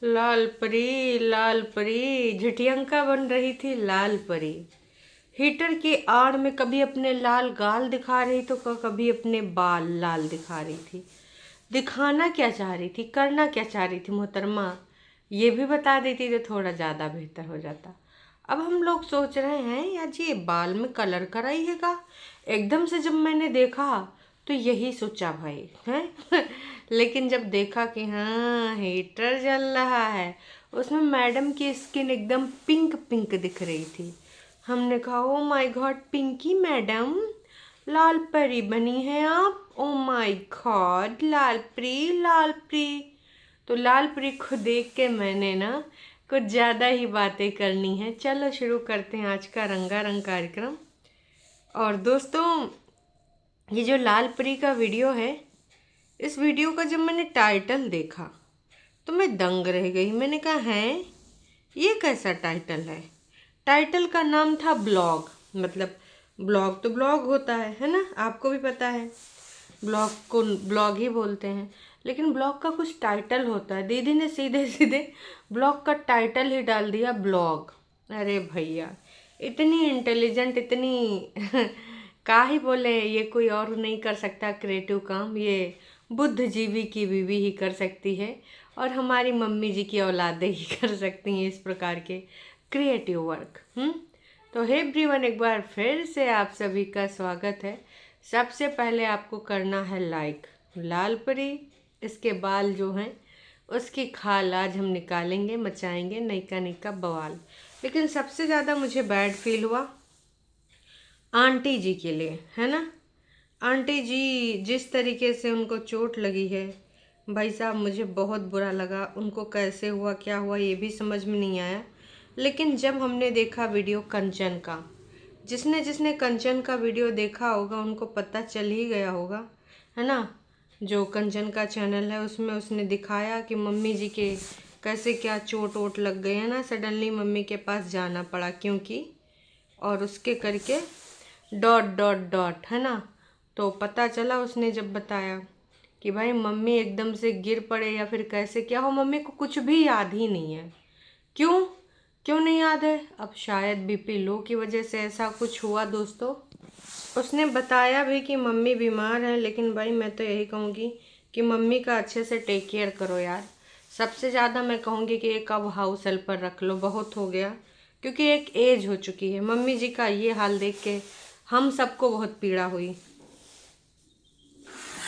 लाल परी झिटियंका बन रही थी लाल परी। हीटर की आड़ में कभी अपने लाल गाल दिखा रही तो कभी अपने बाल लाल दिखा रही थी। दिखाना क्या चाह रही थी, करना क्या चाह रही थी मोहतरमा, ये भी बता देती तो थोड़ा ज़्यादा बेहतर हो जाता। अब हम लोग सोच रहे हैं यार जी ये बाल में कलर कराई है का। एकदम से जब मैंने देखा तो यही सोचा भाई हैं लेकिन जब देखा कि हाँ हीटर जल रहा है, उसमें मैडम की स्किन एकदम पिंक पिंक दिख रही थी। हमने कहा oh my god Pinky madam, लाल परी बनी हैं आप। ओ माय गॉड लाल परी। तो लाल परी को देख के मैंने ना कुछ ज़्यादा ही बातें करनी है। चलो शुरू करते हैं आज का रंगारंग कार्यक्रम। और दोस्तों ये जो लाल परी का वीडियो है, इस वीडियो का जब मैंने टाइटल देखा तो मैं दंग रह गई। मैंने कहा है ये कैसा टाइटल है। टाइटल का नाम था ब्लॉग। मतलब ब्लॉग तो ब्लॉग होता है ना, आपको भी पता है ब्लॉग को ब्लॉग ही बोलते हैं, लेकिन ब्लॉग का कुछ टाइटल होता है। दीदी ने सीधे सीधे ब्लॉग का टाइटल ही डाल दिया ब्लॉग। अरे भैया इतनी इंटेलिजेंट, इतनी का ही बोले, ये कोई और नहीं कर सकता क्रिएटिव काम, ये बुद्धिजीवी की बीवी ही कर सकती है और हमारी मम्मी जी की औलादें ही कर सकती हैं इस प्रकार के क्रिएटिव वर्क। तो हे एवरीवन, एक बार फिर से आप सभी का स्वागत है। सबसे पहले आपको करना है लाइक। लाल परी इसके बाल जो हैं उसकी खाल आज हम निकालेंगे, मचाएंगे नैका नैका बवाल। लेकिन सबसे ज़्यादा मुझे बैड फील हुआ आंटी जी के लिए, है ना। आंटी जी जिस तरीके से उनको चोट लगी है भाई साहब, मुझे बहुत बुरा लगा। उनको कैसे हुआ, क्या हुआ, ये भी समझ में नहीं आया। लेकिन जब हमने देखा वीडियो कंचन का, जिसने जिसने कंचन का वीडियो देखा होगा उनको पता चल ही गया होगा, है ना। जो कंचन का चैनल है उसमें उसने दिखाया कि मम्मी जी के कैसे क्या चोट वोट लग गए है ना। सडनली मम्मी के पास जाना पड़ा क्योंकि, और उसके करके डॉट डॉट डॉट, है ना। तो पता चला उसने जब बताया कि भाई मम्मी एकदम से गिर पड़े या फिर कैसे क्या हो, मम्मी को कुछ भी याद ही नहीं है। क्यों क्यों नहीं याद है? अब शायद बीपी लो की वजह से ऐसा कुछ हुआ दोस्तों। उसने बताया भी कि मम्मी बीमार है, लेकिन भाई मैं तो यही कहूँगी कि मम्मी का अच्छे से टेक केयर करो यार। सबसे ज़्यादा मैं कहूँगी कि एक अब हाउस हेल्पर रख लो, बहुत हो गया। क्योंकि एक एज हो चुकी है। मम्मी जी का ये हाल देख के हम सबको बहुत पीड़ा हुई। है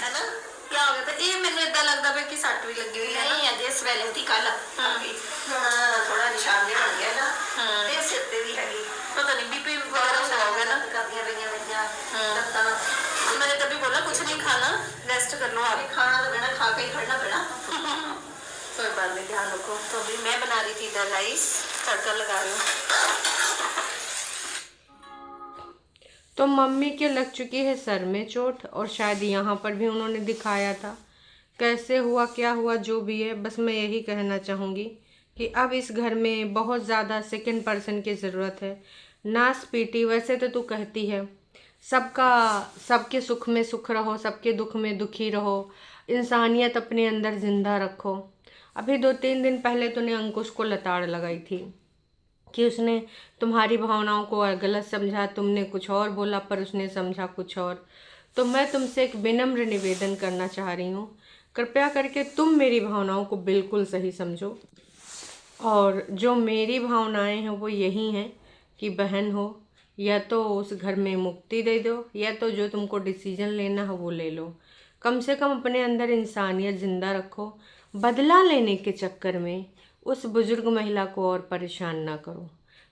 ना। क्या हो गया था ये, मैंने इतना लगता है कि सट भी लगी हुई है। नहीं अजे स्वेलिंग थी कल, थोड़ा निशान भी बन गया ना। ते सिर ते भी हैगी, पता नहीं बीपी वगैरह हो गया ना। काफियां पईयां मेरियां। मैंने तभी बोला कुछ नहीं खाना, रेस्ट कर लो आप। खाना तो मैंने खा के ही खड़ना पड़ा। कोई बात नहीं, ध्यान रखो। तो अभी मैं बना रही थी इधर राइस, तड़का लगा रही हूँ। तो मम्मी के लग चुकी है सर में चोट, और शायद यहाँ पर भी उन्होंने दिखाया था। कैसे हुआ, क्या हुआ, जो भी है, बस मैं यही कहना चाहूँगी कि अब इस घर में बहुत ज़्यादा सेकंड पर्सन की ज़रूरत है। नास पीटी, वैसे तो तू कहती है सबका, सबके सुख में सुख रहो, सबके दुख में दुखी रहो, इंसानियत अपने अंदर ज़िंदा रखो। अभी 2-3 दिन पहले तूने अंकुश को लताड़ लगाई थी कि उसने तुम्हारी भावनाओं को गलत समझा, तुमने कुछ और बोला पर उसने समझा कुछ और। तो मैं तुमसे एक विनम्र निवेदन करना चाह रही हूँ, कृपया करके तुम मेरी भावनाओं को बिल्कुल सही समझो। और जो मेरी भावनाएं हैं वो यही हैं कि बहन हो, या तो उस घर में मुक्ति दे दो, या तो जो तुमको डिसीजन लेना है वो ले लो। कम से कम अपने अंदर इंसानियत ज़िंदा रखो। बदला लेने के चक्कर में उस बुज़ुर्ग महिला को और परेशान ना करो।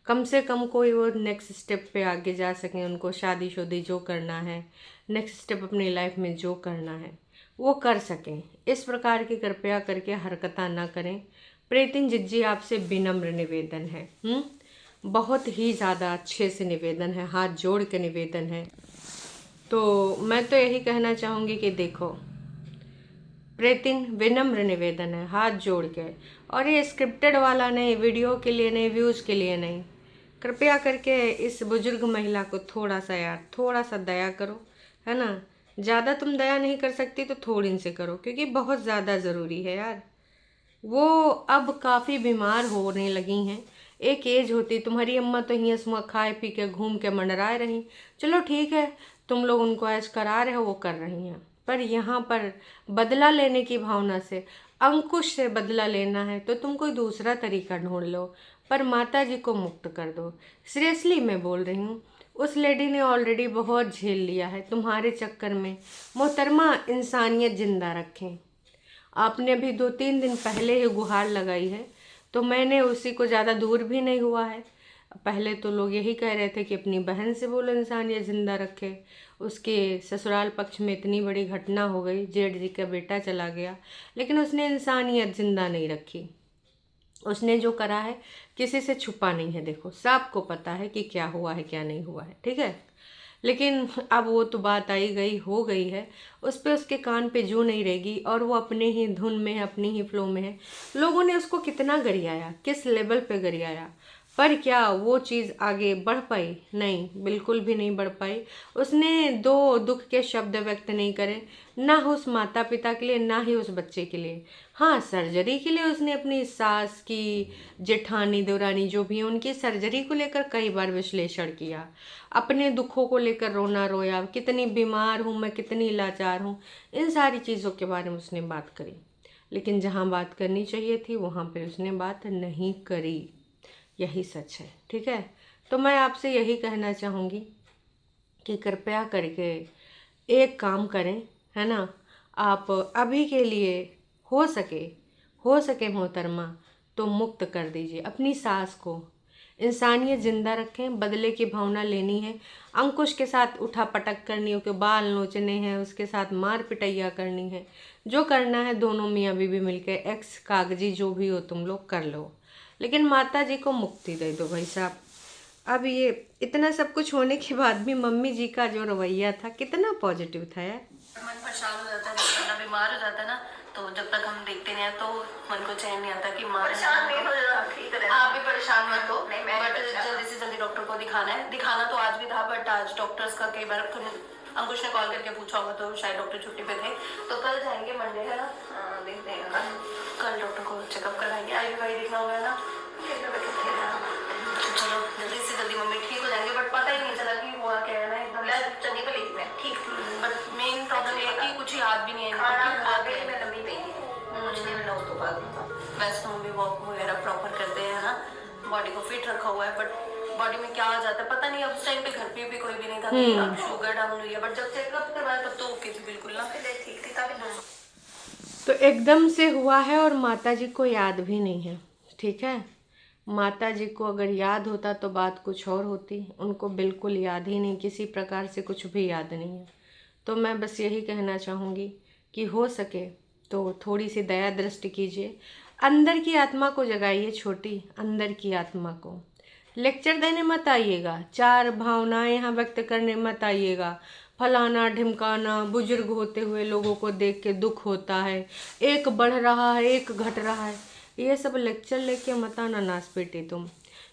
कम से कम कोई वो नेक्स्ट स्टेप पे आगे जा सकें, उनको शादी शुदी जो करना है, नेक्स्ट स्टेप अपनी लाइफ में जो करना है वो कर सकें। इस प्रकार की कृपया करके हरकतें ना करें। प्रीतिन जिज्जी आपसे विनम्र निवेदन है, बहुत ही ज़्यादा अच्छे से निवेदन है, हाथ जोड़ के निवेदन है। तो मैं तो यही कहना चाहूँगी कि देखो प्रीतिन, विनम्र निवेदन है हाथ जोड़ के, और ये स्क्रिप्टेड वाला नहीं, वीडियो के लिए नहीं, व्यूज़ के लिए नहीं। कृपया करके इस बुजुर्ग महिला को थोड़ा सा यार, थोड़ा सा दया करो, है ना। ज़्यादा तुम दया नहीं कर सकती तो थोड़ी से करो, क्योंकि बहुत ज़्यादा ज़रूरी है यार। वो अब काफ़ी बीमार होने लगी हैं। एक एज होती, तुम्हारी अम्मा तो हियाँ सुबह खाए पी के घूम के मंडराए रही। चलो ठीक है, तुम लोग उनको ऐश करा रहे हो, वो कर रही हैं, पर यहाँ पर बदला लेने की भावना से, अंकुश से बदला लेना है तो तुम कोई दूसरा तरीका ढूंढ लो, पर माता जी को मुक्त कर दो। सीरियसली मैं बोल रही हूँ, उस लेडी ने ऑलरेडी बहुत झेल लिया है तुम्हारे चक्कर में। मोहतरमा, इंसानियत जिंदा रखें। आपने अभी 2-3 दिन पहले ही गुहार लगाई है, तो मैंने उसी को ज़्यादा दूर भी नहीं हुआ है। पहले तो लोग यही कह रहे थे कि अपनी बहन से बोलो इंसानियत ज़िंदा रखे। उसके ससुराल पक्ष में इतनी बड़ी घटना हो गई, जेठ जी का बेटा चला गया, लेकिन उसने इंसानियत ज़िंदा नहीं रखी। उसने जो करा है किसी से छुपा नहीं है। देखो, सबको पता है कि क्या हुआ है क्या नहीं हुआ है, ठीक है। लेकिन अब वो तो बात आई गई हो गई है, उस पे उसके कान पे जू नहीं रहेगी, और वो अपने ही धुन में है, अपनी ही फ्लो में है। लोगों ने उसको कितना गरियाया, किस लेवल पे गरियाया, पर क्या वो चीज़ आगे बढ़ पाई? नहीं, बिल्कुल भी नहीं बढ़ पाई। उसने दो दुख के शब्द व्यक्त नहीं करे, ना उस माता पिता के लिए, ना ही उस बच्चे के लिए। हाँ, सर्जरी के लिए उसने अपनी सास की, जेठानी, देवरानी जो भी है, उनकी सर्जरी को लेकर कई बार विश्लेषण किया, अपने दुखों को लेकर रोना रोया, कितनी बीमार हूँ मैं, कितनी लाचार हूँ, इन सारी चीज़ों के बारे में उसने बात करी। लेकिन जहाँ बात करनी चाहिए थी वहाँ पर उसने बात नहीं करी। यही सच है, ठीक है। तो मैं आपसे यही कहना चाहूँगी कि कृपया करके एक काम करें, है ना। आप अभी के लिए हो सके मोहतरमा तो मुक्त कर दीजिए अपनी सास को। इंसानियत ज़िंदा रखें, बदले की भावना लेनी है, अंकुश के साथ उठा पटक करनी हो, के बाल नोचने हैं, उसके साथ मार पिटैया करनी है, जो करना है दोनों मियाँ बीवी मिलके एक्स कागजी जो भी हो तुम लोग कर लो, लेकिन माता जी को मुक्ति दे दो भाई साहब। अब ये इतना सब कुछ होने के बाद भी मम्मी जी का जो रवैया था कितना पॉजिटिव था यार। मन परेशान हो जाता है जब बंदा बीमार हो जाता है ना, तो जब तक हम देखते नहीं हैं तो मन को चैन नहीं आता कि माँ परेशान नहीं हो जाता, ठीक है। आप भी परेशान मत हो, नहीं, मैं नहीं बट परेशान। जल्दी से जल्दी डॉक्टर को दिखाना है। दिखाना तो आज भी था, बट आज डॉक्टर्स का कई बार अंकुश ने कॉल करके पूछा होगा तो शायद डॉक्टर छुट्टी पे थे, तो कल जाएंगे, मंडे है ना। हाँ, देखते हैं ना। कल डॉक्टर को चेकअप कराएंगे, IUI देखना होगा ना। तो चलो जल्दी से जल्दी मम्मी ठीक हो जाएंगे, बट पता ही नहीं चला कि हुआ क्या है ना, एकदम चने पे लेती मैं, ठीक थी। बट मेन प्रॉब्लम ये है कि कुछ याद भी नहीं है इनको खाना कि खा हुआ के क्या है। मैं लंबी नहीं कुछ नहीं मिला उसको बाद। वैसे तो मम्मी वॉक वगैरह प्रॉपर करते हैं ना, बॉडी को फिट रखा हुआ है, बट बॉडी में क्या आ जाता है पता नहीं। अब उस टाइम पे घर पे भी कोई भी नहीं था कि अब शुगर डाउन हुई है, बट जब चेकअप करवाया तब तो ओके थी बिल्कुल ना, ठीक थी तभी। तो एकदम से हुआ है और माता जी को याद भी नहीं है, ठीक है। माता जी को अगर याद होता तो बात कुछ और होती, उनको बिल्कुल याद ही नहीं, किसी प्रकार से कुछ भी याद नहीं है। तो मैं बस यही कहना चाहूँगी कि हो सके तो थोड़ी सी दया दृष्टि कीजिए, अंदर की आत्मा को जगाइए, छोटी अंदर की आत्मा को। लेक्चर देने मत आइएगा, चार भावनाएं यहाँ व्यक्त करने मत आइएगा, फलाना ढिमकाना, बुजुर्ग होते हुए लोगों को देख के दुख होता है, एक बढ़ रहा है एक घट रहा है, ये सब लेक्चर लेके मत आना नास बेटी तुम।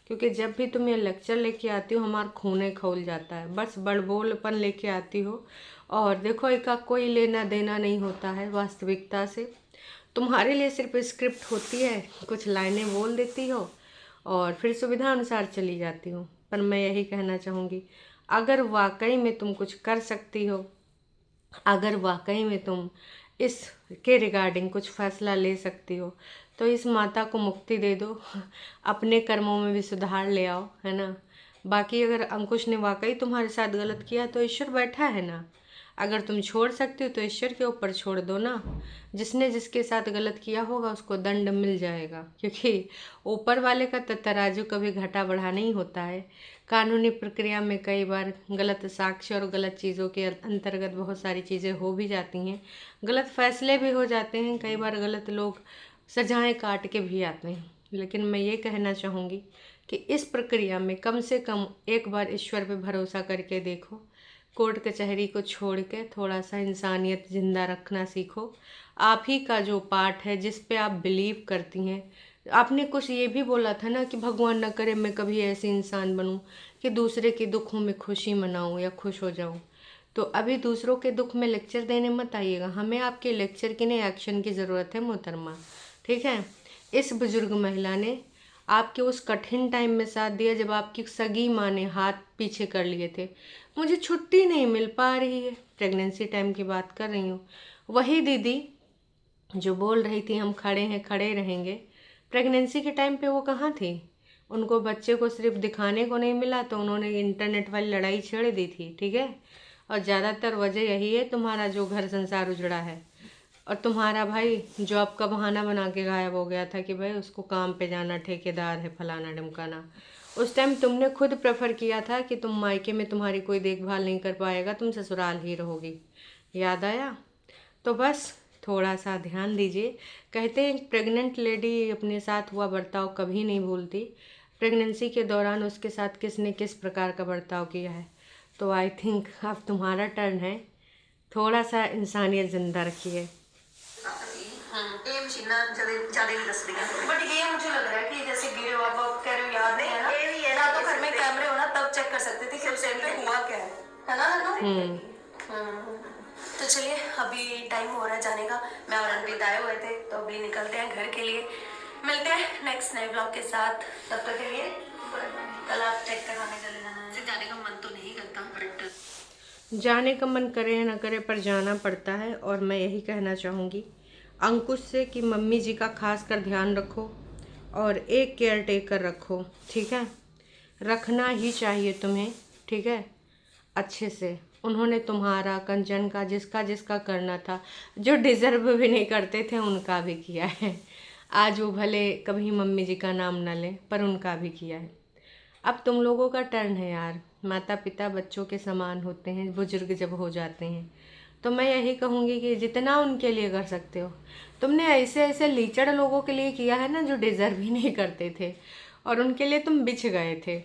क्योंकि जब भी तुम ये लेक्चर लेके आती हो हमारा खूने खौल जाता है, बस बड़बोलपन लेके आती हो, और देखो इनका कोई लेना देना नहीं होता है वास्तविकता से। तुम्हारे लिए सिर्फ स्क्रिप्ट होती है, कुछ लाइनें बोल देती हो और फिर सुविधा अनुसार चली जाती हूँ। पर मैं यही कहना चाहूँगी, अगर वाकई में तुम कुछ कर सकती हो, अगर वाकई में तुम इसके रिगार्डिंग कुछ फैसला ले सकती हो, तो इस माता को मुक्ति दे दो, अपने कर्मों में भी सुधार ले आओ, है ना। बाकी अगर अंकुश ने वाकई तुम्हारे साथ गलत किया तो ईश्वर बैठा है ना, अगर तुम छोड़ सकती हो तो ईश्वर के ऊपर छोड़ दो ना। जिसने जिसके साथ गलत किया होगा उसको दंड मिल जाएगा, क्योंकि ऊपर वाले का तो तराजू कभी घटा बढ़ा नहीं होता है। कानूनी प्रक्रिया में कई बार गलत साक्ष्य और गलत चीज़ों के अंतर्गत बहुत सारी चीज़ें हो भी जाती हैं, गलत फैसले भी हो जाते हैं, कई बार गलत लोग सजाएं काट के भी आते हैं। लेकिन मैं ये कहना चाहूँगी कि इस प्रक्रिया में कम से कम एक बार ईश्वर पे भरोसा करके देखो, कोर्ट कचहरी को छोड़ के थोड़ा सा इंसानियत ज़िंदा रखना सीखो। आप ही का जो पार्ट है जिस पे आप बिलीव करती हैं, आपने कुछ ये भी बोला था ना कि भगवान न करे मैं कभी ऐसे इंसान बनूं कि दूसरे के दुखों में खुशी मनाऊं या खुश हो जाऊं। तो अभी दूसरों के दुख में लेक्चर देने मत आइएगा, हमें आपके लेक्चर की नहीं एक्शन की ज़रूरत है मोहतरमा, ठीक है। इस बुजुर्ग महिला ने आपके उस कठिन टाइम में साथ दिया जब आपकी सगी माँ ने हाथ पीछे कर लिए थे। मुझे छुट्टी नहीं मिल पा रही है, प्रेगनेंसी टाइम की बात कर रही हूँ। वही दीदी जो बोल रही थी हम खड़े हैं खड़े रहेंगे, प्रेगनेंसी के टाइम पे वो कहाँ थी? उनको बच्चे को सिर्फ दिखाने को नहीं मिला तो उन्होंने इंटरनेट वाली लड़ाई छेड़ दी थी, ठीक है। और ज़्यादातर वजह यही है तुम्हारा जो घर संसार उजड़ा है, और तुम्हारा भाई जो आपका बहाना बना के गायब हो गया था कि भाई उसको काम पे जाना, ठेकेदार है, फलाना ढमकाना। उस टाइम तुमने खुद प्रेफर किया था कि तुम मायके में तुम्हारी कोई देखभाल नहीं कर पाएगा, तुम ससुराल ही रहोगी। याद आया? तो बस थोड़ा सा ध्यान दीजिए। कहते हैं प्रेग्नेंट लेडी अपने साथ हुआ बर्ताव कभी नहीं भूलती। प्रेगनेंसी के दौरान उसके साथ किसने किस प्रकार का बर्ताव किया है। तो आई थिंक अब तुम्हारा टर्न है, थोड़ा सा इंसानियत जिंदा रखिए। ये मशीना ज्यादा नहीं दसदियां, बट ये मुझे लग रहा है कि जैसे गिरे हो आप कह रहे हो, याद नहीं है ना, ये भी है ना ना, तो घर में कैमरे हो ना तब चेक कर सकते थे कि उस टाइम पे हुआ क्या है ना नन्नू? तो चलिए अभी टाइम हो रहा है जाने का। मैं और अनवित आए हुए थे तो अभी निकलते हैं घर के लिए। मिलते हैं नेक्स्ट नए ब्लॉग के साथ, तब तक के लिए कल आप चेक करवाने चले जाना है। जाने का मन तो नहीं करता, बट जाने का मन करे या ना करे पर जाना पड़ता है। और मैं यही कहना चाहूँगी अंकुश से कि मम्मी जी का खास कर ध्यान रखो और एक केयर टेकर रखो, ठीक है। रखना ही चाहिए तुम्हें, ठीक है, अच्छे से। उन्होंने तुम्हारा, कंचन का, जिसका जिसका करना था, जो डिज़र्व भी नहीं करते थे उनका भी किया है। आज वो भले कभी मम्मी जी का नाम न लें पर उनका भी किया है। अब तुम लोगों का टर्न है यार। माता पिता बच्चों के समान होते हैं बुजुर्ग जब हो जाते हैं। तो मैं यही कहूँगी कि जितना उनके लिए कर सकते हो। तुमने ऐसे ऐसे लीचड़ लोगों के लिए किया है ना जो डिज़र्व ही नहीं करते थे, और उनके लिए तुम बिछ गए थे।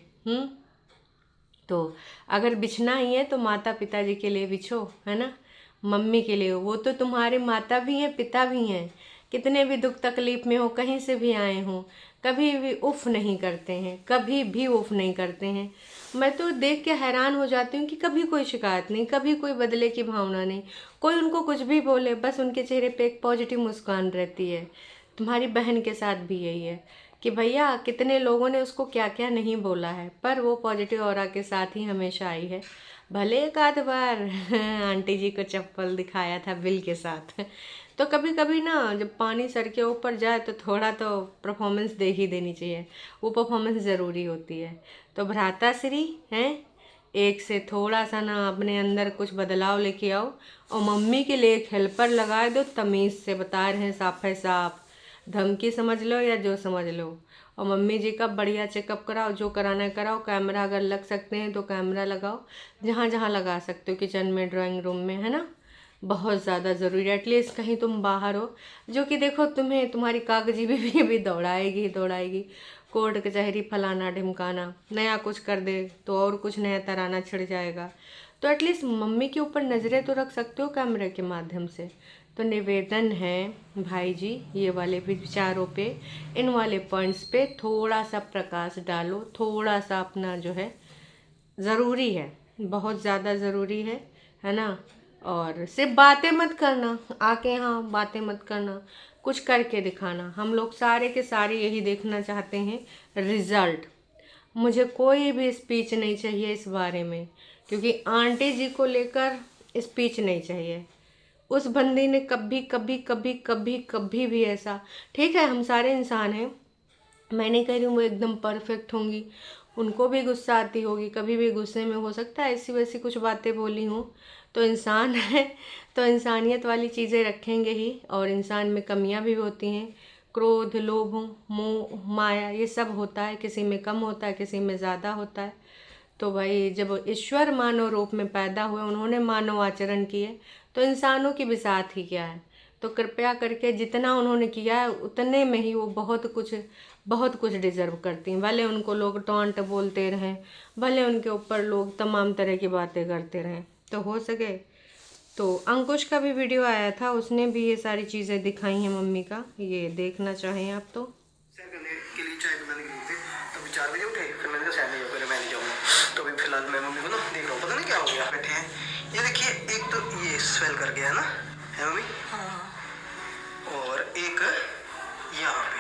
तो अगर बिछना ही है तो माता पिताजी के लिए बिछो, है ना। मम्मी के लिए, वो तो तुम्हारे माता भी हैं पिता भी हैं। कितने भी दुख तकलीफ में हो, कहीं से भी आए हों, कभी भी उफ नहीं करते हैं, कभी भी उफ नहीं करते हैं। मैं तो देख के हैरान हो जाती हूँ कि कभी कोई शिकायत नहीं, कभी कोई बदले की भावना नहीं। कोई उनको कुछ भी बोले बस उनके चेहरे पे एक पॉजिटिव मुस्कान रहती है। तुम्हारी बहन के साथ भी यही है कि भैया कितने लोगों ने उसको क्या क्या नहीं बोला है, पर वो पॉजिटिव ऑरा के साथ ही हमेशा आई है। भले एक आध बार आंटी जी को चप्पल दिखाया था बिल के साथ। तो कभी कभी ना जब पानी सर के ऊपर जाए तो थोड़ा तो परफॉर्मेंस दे ही देनी चाहिए, वो परफॉर्मेंस ज़रूरी होती है। तो भ्राताश्री हैं, एक से थोड़ा सा ना अपने अंदर कुछ बदलाव लेके आओ और मम्मी के लिए एक हेल्पर लगा दो। तमीज़ से बता रहे हैं, साफ है साफ, धमकी समझ लो या जो समझ लो। और मम्मी जी का बढ़िया चेकअप कराओ, जो कराना है कराओ। कैमरा अगर लग सकते हैं तो कैमरा लगाओ, जहाँ जहाँ लगा सकते हो, किचन में, ड्राइंग रूम में, है ना। बहुत ज़्यादा ज़रूरी है। एटलीस्ट कहीं तुम बाहर हो, जो कि देखो तुम्हें तुम्हारी कागजी भी दौड़ाएगी ही दौड़ाएगी। कोर्ट कचहरी फलाना ढिमकाना, नया कुछ कर दे तो और कुछ नया तराना छिड़ जाएगा। तो एटलीस्ट मम्मी के ऊपर नज़रें तो रख सकते हो कैमरे के माध्यम से। तो निवेदन है भाई जी, ये वाले विचारों पे, इन वाले पॉइंट्स पे थोड़ा सा प्रकाश डालो। थोड़ा सा अपना जो है ज़रूरी है, बहुत ज़्यादा ज़रूरी है ना। और सिर्फ बातें मत करना, आके यहाँ बातें मत करना, कुछ करके दिखाना। हम लोग सारे के सारे यही देखना चाहते हैं, रिज़ल्ट। मुझे कोई भी स्पीच नहीं चाहिए इस बारे में, क्योंकि आंटी जी को लेकर स्पीच नहीं चाहिए। उस बंदी ने कभी कभी कभी कभी कभी भी ऐसा, ठीक है हम सारे इंसान हैं, मैं नहीं कह रही हूँ वो एकदम परफेक्ट होंगी, उनको भी गुस्सा आती होगी, कभी भी गुस्से में हो सकता है ऐसी वैसी कुछ बातें बोली हों। तो इंसान है तो इंसानियत वाली चीज़ें रखेंगे ही। और इंसान में कमियां भी होती हैं, क्रोध, लोभ, मोह, माया, ये सब होता है। किसी में कम होता है, किसी में ज़्यादा होता है। तो भाई जब ईश्वर मानव रूप में पैदा हुए, उन्होंने मानव आचरण किए, तो इंसानों की भी साथ ही क्या है। तो कृपया करके जितना उन्होंने किया है उतने में ही वो बहुत कुछ डिजर्व करती हैं। भले उनको लोग टॉन्ट बोलते रहें, भले उनके ऊपर लोग तमाम तरह की बातें करते रहें। तो हो सके तो अंकुश का भी वीडियो आया था, उसने भी ये सारी चीज़ें दिखाई हैं मम्मी का, ये देखना चाहें आप तो। करने के लिए चाय बनाने के लिए थे, तो अभी 4 बजे उठे, फिर मैंने कहा शायद नहीं हो, पहले मैं नहीं जाऊँगा। तो अभी फिलहाल मैं मम्मी को ना देख रहा हूँ, पता नहीं क्या हो गया। बैठे हैं, ये देखिए, एक तो ये स्वेल कर गया है ना, है मम्मी? हाँ। और एक यहाँ पे,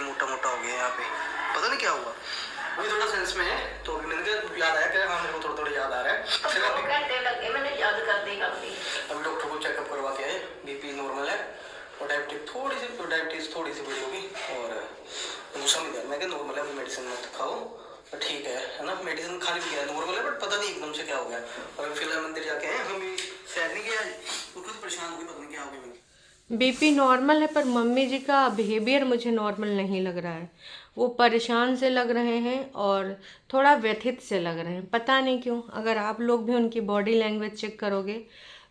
देखिए मोटा मोटा हो गया यहाँ पे, पता नहीं क्या हुआ, अभी थोड़ा सेंस में है। तो अभी मैंने कहा याद आया कि हाँ मेरे को थोड़ा थोड़ा याद आ रहा है। फिर 2 घंटे लगे मैंने याद करते करते। अभी डॉक्टर को चेकअप करवा के आए, बीपी नॉर्मल है और डायबिटीज थोड़ी सी बड़ी होगी और दूसरा नहीं, मैं क्या नॉर्मल है, मेडिसिन मत खाओ तो ठीक है ना, मेडिसिन खा ली है नॉर्मल है, बट पता नहीं एकदम से क्या हो गया। और फिलहाल मंदिर जाके आए, मम्मी सैर नहीं किया, वो खुद परेशान हो गई, पता नहीं क्या हो गया। बीपी नॉर्मल है पर मम्मी जी का बिहेवियर मुझे नॉर्मल नहीं लग रहा है। वो परेशान से लग रहे हैं और थोड़ा व्यथित से लग रहे हैं, पता नहीं क्यों। अगर आप लोग भी उनकी बॉडी लैंग्वेज चेक करोगे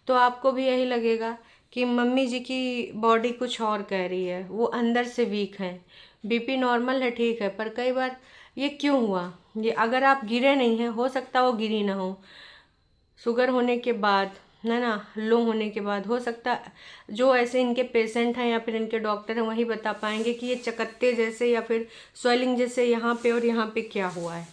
तो आपको भी यही लगेगा कि मम्मी जी की बॉडी कुछ और कह रही है, वो अंदर से वीक हैं। बीपी नॉर्मल है ठीक है, पर कई बार ये क्यों हुआ, ये अगर आप गिरे नहीं हैं, हो सकता वो गिरी ना हो। शुगर होने के बाद है ना, लो होने के बाद हो सकता, जो ऐसे इनके पेशेंट हैं या फिर इनके डॉक्टर हैं वही बता पाएंगे कि ये चकत्ते जैसे या फिर स्वेलिंग जैसे यहाँ पे और यहाँ पे क्या हुआ है,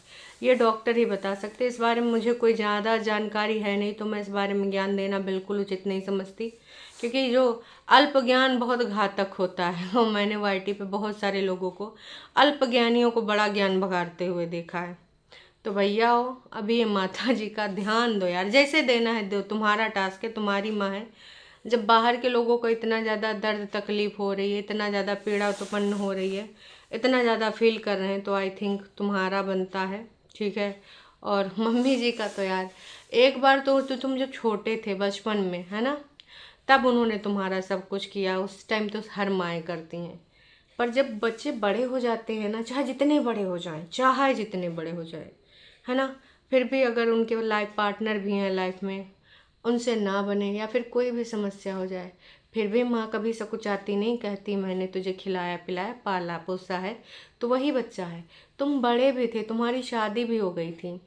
ये डॉक्टर ही बता सकते। इस बारे में मुझे कोई ज़्यादा जानकारी है नहीं, तो मैं इस बारे में ज्ञान देना बिल्कुल उचित नहीं समझती, क्योंकि जो अल्प ज्ञान बहुत घातक होता है। और मैंने वाईटी पे बहुत सारे लोगों को, अल्प ज्ञानियों को बड़ा ज्ञान भगाड़ते हुए देखा है। तो भैया हो, अभी ये माता जी का ध्यान दो यार, जैसे देना है दो, तुम्हारा टास्क है, तुम्हारी माँ है। जब बाहर के लोगों को इतना ज़्यादा दर्द तकलीफ हो रही है, इतना ज़्यादा पीड़ा उत्पन्न हो रही है, इतना ज़्यादा फील कर रहे हैं, तो आई थिंक तुम्हारा बनता है, ठीक है। और मम्मी जी का तो यार, एक बार तो तुम जब छोटे थे बचपन में, है ना, तब उन्होंने तुम्हारा सब कुछ किया, उस टाइम तो हर माएँ करती हैं। पर जब बच्चे बड़े हो जाते हैं ना, चाहे जितने बड़े हो जाएं, चाहे जितने बड़े हो जाए, है ना, फिर भी अगर उनके लाइफ पार्टनर भी हैं लाइफ में, उनसे ना बने या फिर कोई भी समस्या हो जाए, फिर भी माँ कभी सकुचाती नहीं, कहती मैंने तुझे खिलाया पिलाया पाला पोसा है, तो वही बच्चा है। तुम बड़े भी थे, तुम्हारी शादी भी हो गई थी,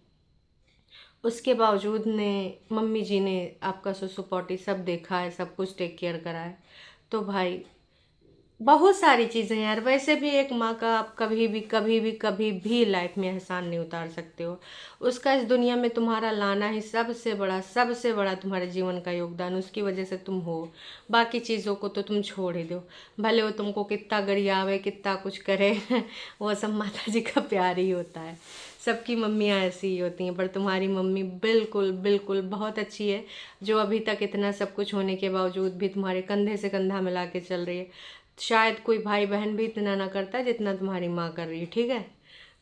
उसके बावजूद ने मम्मी जी ने आपका सुसु पोटी सब देखा है, सब कुछ टेक केयर करा है। तो भाई बहुत सारी चीज़ें यार, वैसे भी एक माँ का आप कभी भी लाइफ में एहसान नहीं उतार सकते हो। उसका इस दुनिया में तुम्हारा लाना ही सबसे बड़ा तुम्हारे जीवन का योगदान, उसकी वजह से तुम हो। बाकी चीज़ों को तो तुम छोड़ ही दो, भले वो तुमको कितना गरियावे कितना कुछ करे वो सब माता जी का प्यार ही होता है। सबकी मम्मियाँ ऐसी ही होती हैं, पर तुम्हारी मम्मी बिल्कुल बहुत अच्छी है, जो अभी तक इतना सब कुछ होने के बावजूद भी तुम्हारे कंधे से कंधा मिला के चल रही है। शायद कोई भाई बहन भी इतना ना करता जितना तुम्हारी माँ कर रही है, ठीक है।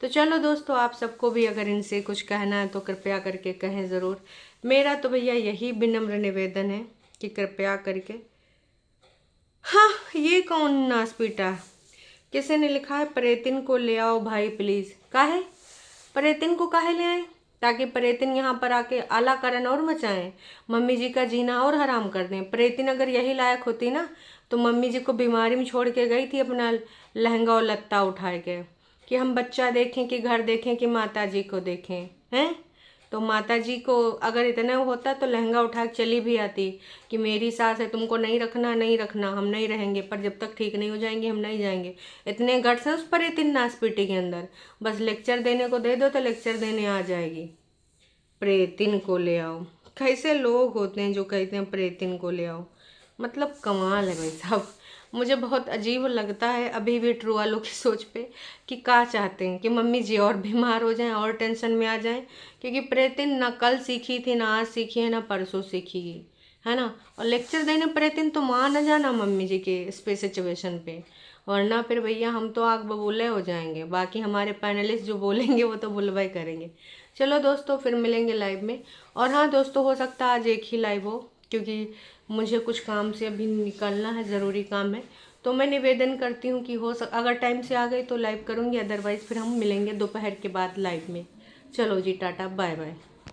तो चलो दोस्तों, आप सबको भी अगर इनसे कुछ कहना है तो कृपया करके कहें ज़रूर। मेरा तो भैया यही विनम्र निवेदन है कि कृपया करके, हाँ ये कौन नास पीटा, किसी ने लिखा है परेतिन को ले आओ भाई प्लीज़। काहे परेतिन को काहे ले आए, ताकि परेतिन यहाँ पर आके आला करन और मचाएं, मम्मी जी का जीना और हराम कर दें। परेतिन अगर यही लायक होती ना, तो मम्मी जी को बीमारी में छोड़ के गई थी अपना लहंगा और लत्ता उठा के, कि हम बच्चा देखें कि घर देखें कि माता जी को देखें, हैं। तो माता जी को अगर इतना होता तो लहंगा उठा के चली भी आती कि मेरी सास है, तुमको नहीं रखना, हम नहीं रहेंगे, पर जब तक ठीक नहीं हो जाएंगे हम नहीं जाएंगे। इतने गट्स हैं उस पर, इतनी नासपीटी के अंदर, बस लेक्चर देने को दे दो तो लेक्चर देने आ जाएगी। प्रेतिन को ले आओ, कैसे लोग होते हैं जो कहते हैं प्रेतिन को ले आओ, मतलब कमाल है भाई साहब। मुझे बहुत अजीब लगता है अभी भी ट्रू वालों की सोच पे, कि क्या चाहते हैं कि मम्मी जी और बीमार हो जाएं और टेंशन में आ जाएं, क्योंकि प्रेतिन ना कल सीखी थी, ना आज सीखी है, ना परसों सीखी है ना। और लेक्चर देने प्रेतिन तो मान न जाना मम्मी जी के इस पे सिचुएशन पे, वरना फिर भैया हम तो आग बबूले हो जाएंगे। बाकी हमारे पैनलिस्ट जो बोलेंगे वो तो बुलवाई करेंगे। चलो दोस्तों, फिर मिलेंगे लाइव में। और हाँ दोस्तों, हो सकता है आज एक ही लाइव हो, क्योंकि मुझे कुछ काम से अभी निकलना है, ज़रूरी काम है। तो मैं निवेदन करती हूँ कि अगर टाइम से आ गई तो लाइव करूँगी, अदरवाइज़ फिर हम मिलेंगे दोपहर के बाद लाइव में। चलो जी, टाटा बाय बाय।